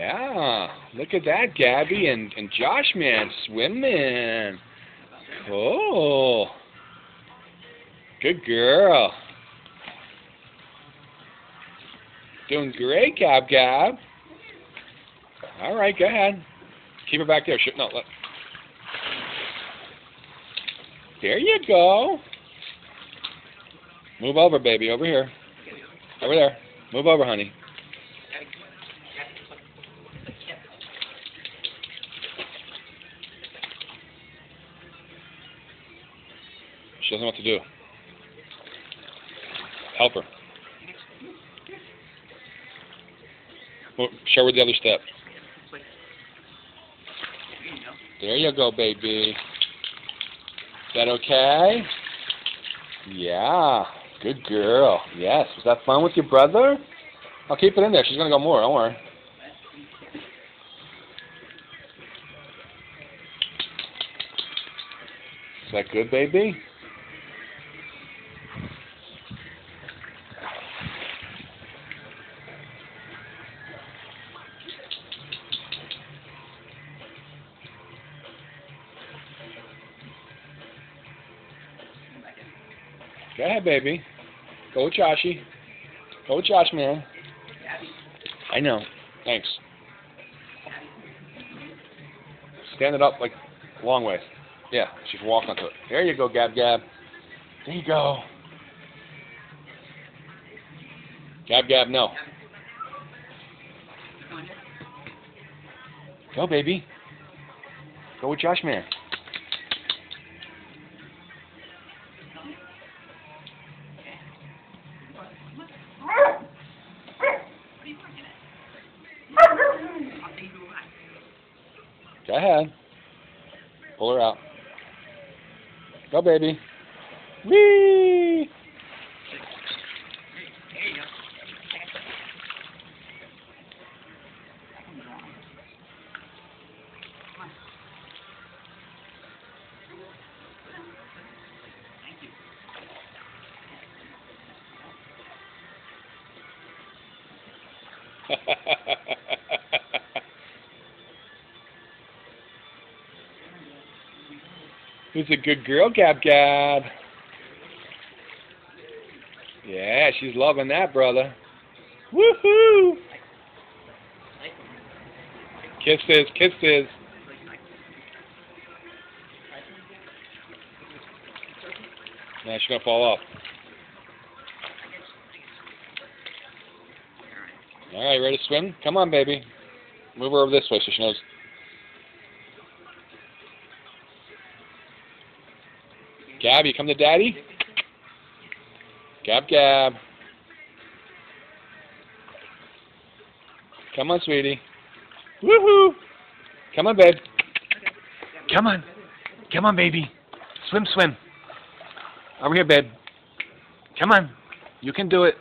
Yeah. Look at that, Gabby and Josh, man, swimming. Cool. Good girl. Doing great, Gab Gab. All right, go ahead. Keep her back there. No, let. There you go. Move over, baby. Over here. Over there. Move over, honey. She doesn't know what to do. Help her. Show her the other step. There you go, baby. Is that okay? Yeah. Good girl. Yes. Was that fun with your brother? I'll keep it in there. She's going to go more. Don't worry. Is that good, baby? Go ahead, baby. Go with Joshy. Go with Josh, man. I know. Thanks. Stand it up like a long way. Yeah, she can walk onto it. There you go, Gab Gab. There you go. Gab Gab, no. Go, baby. Go with Josh, man. Go ahead. Pull her out. Go, baby. Whee! Who's a good girl, Gab Gab? Yeah, she's loving that, brother. Woohoo! Kisses, kisses. Now she's gonna fall off. All right, ready to swim? Come on, baby. Move her over this way so she knows. Gab, you come to Daddy? Gab Gab. Come on, sweetie. Woohoo! Come on, babe. Come on. Come on, baby. Swim, swim. Over here, babe. Come on. You can do it.